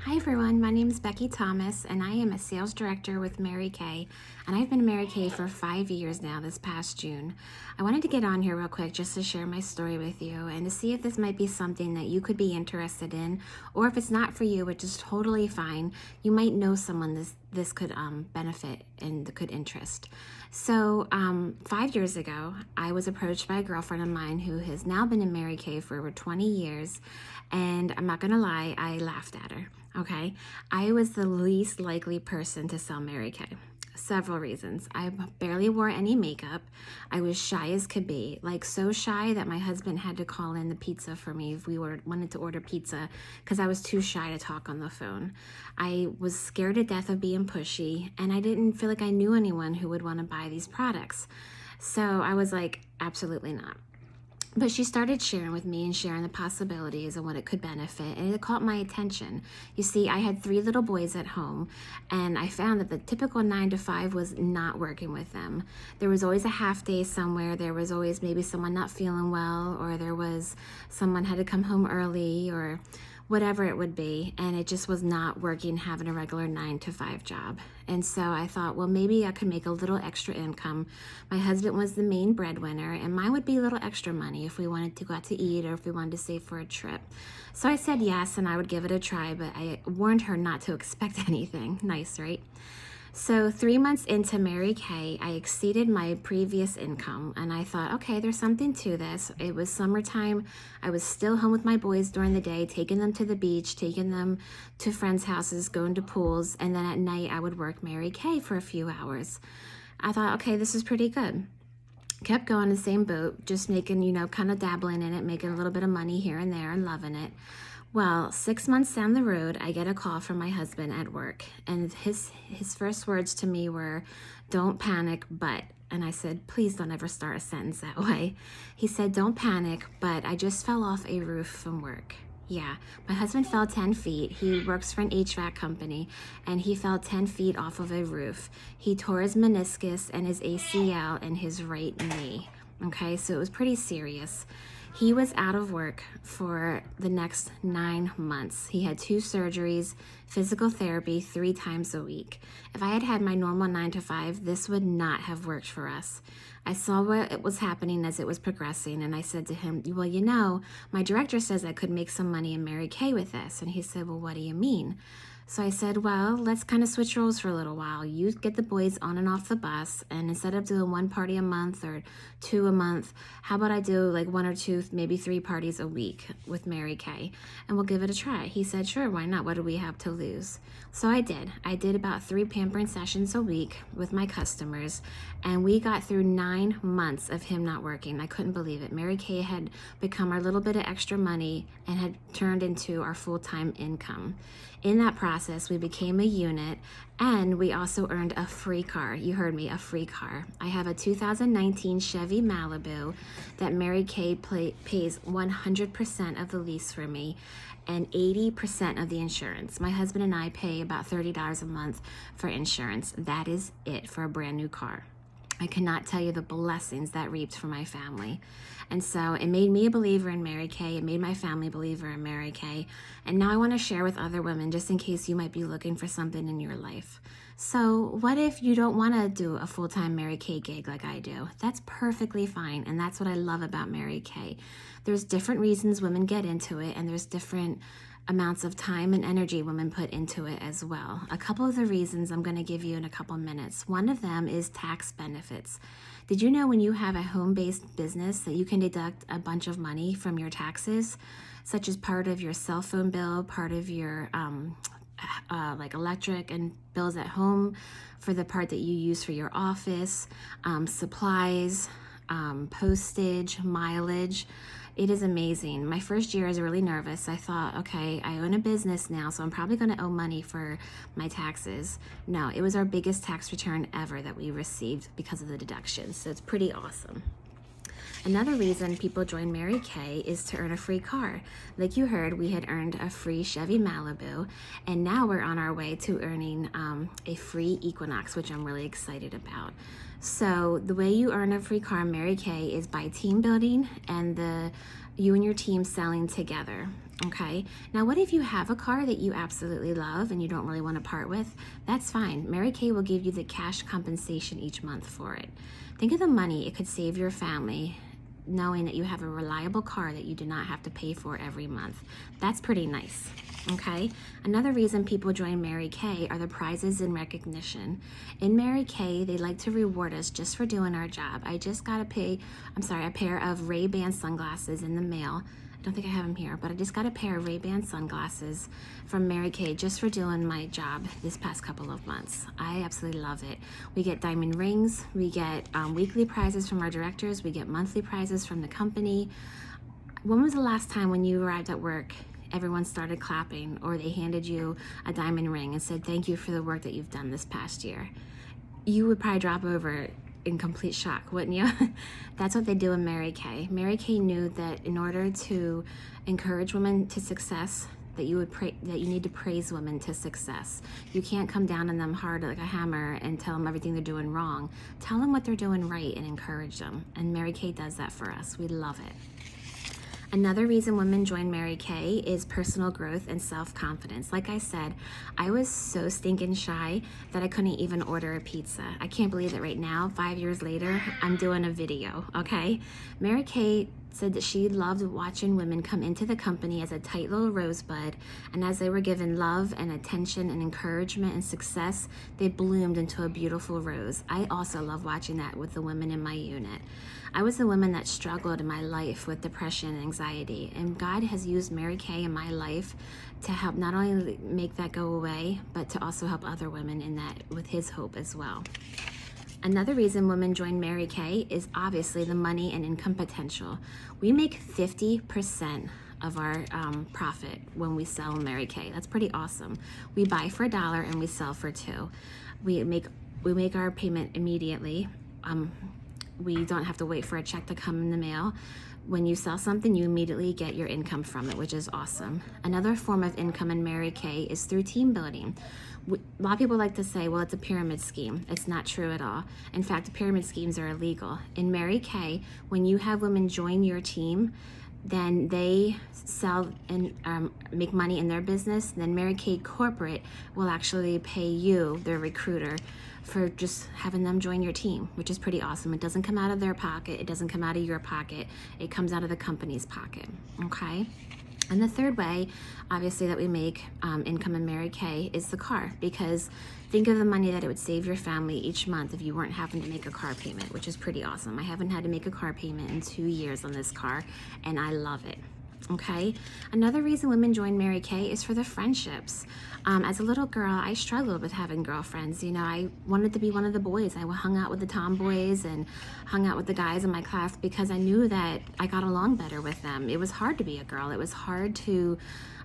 Hi everyone, my name is Becky Thomas and I am a sales director with Mary Kay, and I've been Mary Kay for 5 years now this past June. I wanted to get on here real quick just to share my story with you and to see if this might be something that you could be interested in, or if it's not for you, which is totally fine. You might know someone this could benefit and could interest. So 5 years ago, I was approached by a girlfriend of mine who has now been in Mary Kay for over 20 years, and I'm not gonna lie, I laughed at her. Okay, I was the least likely person to sell Mary Kay. Several reasons. I barely wore any makeup. I was shy as could be, like so shy that my husband had to call in the pizza for me if we wanted to order pizza because I was too shy to talk on the phone. I was scared to death of being pushy, and I didn't feel like I knew anyone who would want to buy these products. So I was like, absolutely not. But she started sharing with me and sharing the possibilities and what it could benefit, and it caught my attention. You see, I had 3 little boys at home, and I found that the typical 9 to 5 was not working with them. There was always a half day somewhere. There was always maybe someone not feeling well, or there was someone had to come home early, or whatever it would be, and it just was not working having a regular 9 to 5 job. And so I thought, well, maybe I could make a little extra income. My husband was the main breadwinner, and mine would be a little extra money if we wanted to go out to eat or if we wanted to save for a trip. So I said yes, and I would give it a try, but I warned her not to expect anything. Nice, right? So 3 months into Mary Kay, I exceeded my previous income, and I thought, okay, there's something to this. It was summertime. I was still home with my boys during the day, taking them to the beach, taking them to friends' houses, going to pools, and then at night I would work Mary Kay for a few hours. I thought, okay, this is pretty good. Kept going the same boat, just making, kind of dabbling in it, making a little bit of money here and there and loving it. Well, 6 months down the road, I get a call from my husband at work, and his first words to me were, "Don't panic, but," and I said, "Please don't ever start a sentence that way." He said, "Don't panic, but I just fell off a roof from work." Yeah, my husband fell 10 feet. He works for an HVAC company, and he fell 10 feet off of a roof. He tore his meniscus and his ACL in his right knee. Okay, so it was pretty serious. He was out of work for the next 9 months. He had 2 surgeries, physical therapy 3 times a week. If I had had my normal 9 to 5, this would not have worked for us. I saw what was happening as it was progressing, and I said to him, well, my director says I could make some money in Mary Kay with this. And he said, well, what do you mean? So I said, well, let's kind of switch roles for a little while. You get the boys on and off the bus, and instead of doing 1 party a month or 2 a month, how about I do like 1 or 2, maybe 3 parties a week with Mary Kay, and we'll give it a try. He said, sure, why not? What do we have to lose? So I did. I did about 3 pampering sessions a week with my customers, and we got through 9 months of him not working. I couldn't believe it. Mary Kay had become our little bit of extra money and had turned into our full-time income. In that process, we became a unit, and we also earned a free car. You heard me, a free car. I have a 2019 Chevy Malibu that Mary Kay pays 100% of the lease for me and 80% of the insurance. My husband and I pay about $30 a month for insurance. That is it for a brand new car. I cannot tell you the blessings that reaped for my family. And so it made me a believer in Mary Kay. It made my family a believer in Mary Kay. And now I want to share with other women just in case you might be looking for something in your life. So what if you don't want to do a full-time Mary Kay gig like I do? That's perfectly fine. And that's what I love about Mary Kay. There's different reasons women get into it, and there's different amounts of time and energy women put into it as well. A couple of the reasons I'm going to give you in a couple minutes. One of them is tax benefits. Did you know when you have a home-based business that you can deduct a bunch of money from your taxes, such as part of your cell phone bill, part of your like electric and bills at home, for the part that you use for your office, supplies, postage, mileage. It is amazing. My first year I was really nervous. I thought, okay, I own a business now, so I'm probably going to owe money for my taxes. No, it was our biggest tax return ever that we received because of the deductions. So it's pretty awesome. Another reason people join Mary Kay is to earn a free car. Like you heard, we had earned a free Chevy Malibu, and now we're on our way to earning a free Equinox, which I'm really excited about. So the way you earn a free car in Mary Kay is by team building and you and your team selling together. Okay, now what if you have a car that you absolutely love and you don't really want to part with? That's fine. Mary Kay will give you the cash compensation each month for it. Think of the money it could save your family knowing that you have a reliable car that you do not have to pay for every month. That's pretty nice. Okay, another reason people join Mary Kay are the prizes and recognition. In Mary Kay, they like to reward us just for doing our job. I just got a pair of Ray-Ban sunglasses in the mail. I don't think I have them here, but I just got a pair of Ray-Ban sunglasses from Mary Kay just for doing my job this past couple of months. I absolutely love it. We get diamond rings, we get weekly prizes from our directors, we get monthly prizes from the company. When was the last time when you arrived at work, everyone started clapping, or they handed you a diamond ring and said, thank you for the work that you've done this past year? You would probably drop over in complete shock, wouldn't you? That's what they do in Mary Kay. Mary Kay knew that in order to encourage women to success, that you need to praise women to success. You can't come down on them hard like a hammer and tell them everything they're doing wrong. Tell them what they're doing right and encourage them. And Mary Kay does that for us. We love it. Another reason women join Mary Kay is personal growth and self-confidence. Like I said, I was so stinking shy that I couldn't even order a pizza. I can't believe that right now, 5 years later, I'm doing a video, okay? Mary Kay said that she loved watching women come into the company as a tight little rosebud, and as they were given love and attention and encouragement and success, they bloomed into a beautiful rose. I also love watching that with the women in my unit. I was a woman that struggled in my life with depression and anxiety, and God has used Mary Kay in my life to help not only make that go away, but to also help other women in that with His hope as well. Another reason women join Mary Kay is obviously the money and income potential. We make 50% of our profit when we sell Mary Kay. That's pretty awesome. We buy for $1 and we sell for $2. We make our payment immediately. We don't have to wait for a check to come in the mail. When you sell something, you immediately get your income from it, which is awesome. Another form of income in Mary Kay is through team building. A lot of people like to say, well, it's a pyramid scheme. It's not true at all. In fact, pyramid schemes are illegal. In Mary Kay, when you have women join your team, then they sell and make money in their business. Then Mary Kay Corporate will actually pay you, their recruiter, for just having them join your team, which is pretty awesome. It doesn't come out of their pocket. It doesn't come out of your pocket. It comes out of the company's pocket, okay? And the third way, obviously, that we make income in Mary Kay is the car, because think of the money that it would save your family each month if you weren't having to make a car payment, which is pretty awesome. I haven't had to make a car payment in 2 years on this car, and I love it. Okay, another reason women join Mary Kay is for the friendships. As a little girl, I struggled with having girlfriends. You know, I wanted to be one of the boys. I hung out with the tomboys and hung out with the guys in my class because I knew that I got along better with them. It was hard to be a girl. It was hard to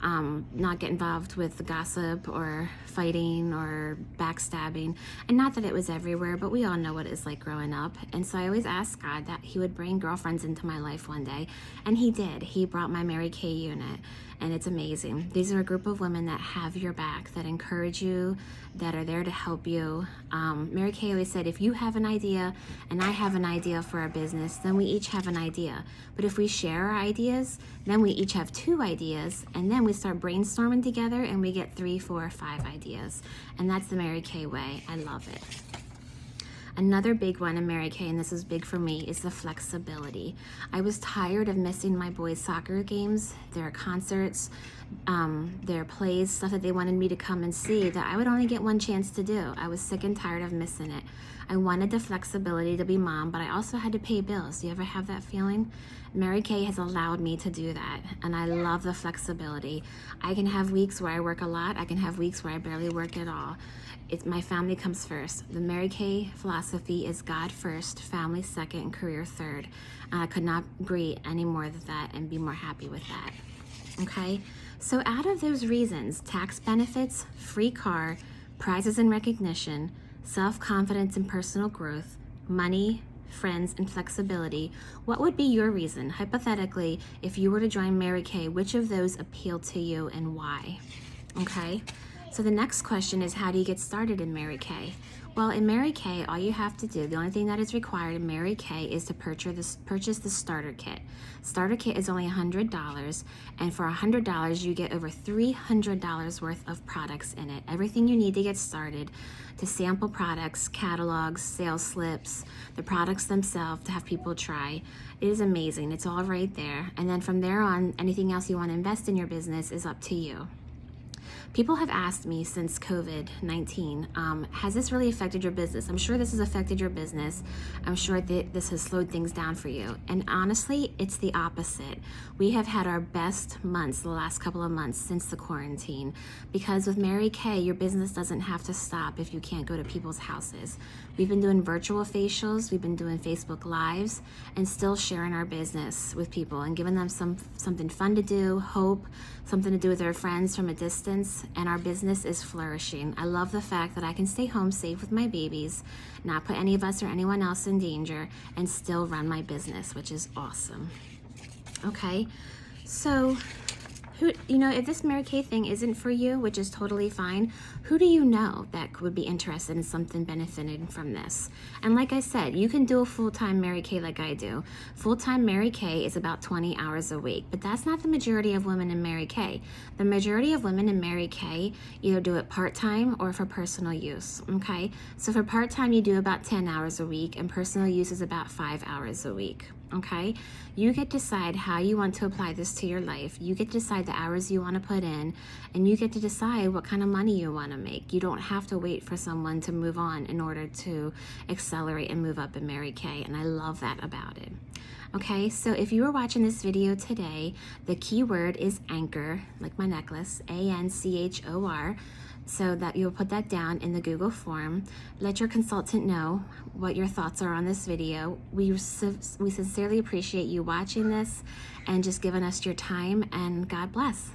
not get involved with the gossip or fighting or backstabbing. And not that it was everywhere, but we all know what it's like growing up. And so I always asked God that He would bring girlfriends into my life one day. And He did. He brought my Mary Kay unit. And it's amazing. These are a group of women that have your back, that encourage you, that are there to help you. Mary Kay always said, if you have an idea and I have an idea for our business, then we each have an idea. But if we share our ideas, then we each have 2 ideas, and then we start brainstorming together and we get 3, 4, 5 ideas. And that's the Mary Kay way. I love it. Another big one in Mary Kay, and this is big for me, is the flexibility. I was tired of missing my boys' soccer games, their concerts, their plays, stuff that they wanted me to come and see that I would only get one chance to do. I was sick and tired of missing it. I wanted the flexibility to be mom, but I also had to pay bills. Do you ever have that feeling? Mary Kay has allowed me to do that, and I love the flexibility. I can have weeks where I work a lot. I can have weeks where I barely work at all. My family comes first. The Mary Kay philosophy is God first, family second, and career third. I could not agree any more with that and be more happy with that. Okay? So out of those reasons, tax benefits, free car, prizes and recognition, self-confidence and personal growth, money, friends, and flexibility, what would be your reason? Hypothetically, if you were to join Mary Kay, which of those appeal to you and why? Okay? So the next question is, how do you get started in Mary Kay? Well, in Mary Kay, all you have to do, the only thing that is required in Mary Kay is to purchase the starter kit. Starter kit is only $100, and for $100, you get over $300 worth of products in it. Everything you need to get started, to sample products, catalogs, sales slips, the products themselves to have people try. It is amazing. It's all right there. And then from there on, anything else you want to invest in your business is up to you. People have asked me since COVID-19, has this really affected your business? I'm sure this has affected your business. I'm sure that this has slowed things down for you. And honestly, it's the opposite. We have had our best months the last couple of months since the quarantine, because with Mary Kay, your business doesn't have to stop if you can't go to people's houses. We've been doing virtual facials, we've been doing Facebook Lives, and still sharing our business with people and giving them something fun to do, hope, something to do with their friends from a distance, and our business is flourishing. I love the fact that I can stay home safe with my babies, not put any of us or anyone else in danger, and still run my business, which is awesome. Okay, so if this Mary Kay thing isn't for you, which is totally fine, who do you know that would be interested in something benefiting from this? And like I said, you can do a full-time Mary Kay like I do. Full-time Mary Kay is about 20 hours a week, but that's not the majority of women in Mary Kay. The majority of women in Mary Kay either do it part-time or for personal use, okay? So for part-time, you do about 10 hours a week, and personal use is about 5 hours a week. Okay, you get to decide how you want to apply this to your life. You get to decide the hours you want to put in, and you get to decide what kind of money you want to make. You don't have to wait for someone to move on in order to accelerate and move up in Mary Kay, and I love that about it. Okay, so if you are watching this video today, the key word is anchor, like my necklace, ANCHOR. So that you'll put that down in the Google form. Let your consultant know what your thoughts are on this video. We sincerely appreciate you watching this and just giving us your time, and God bless.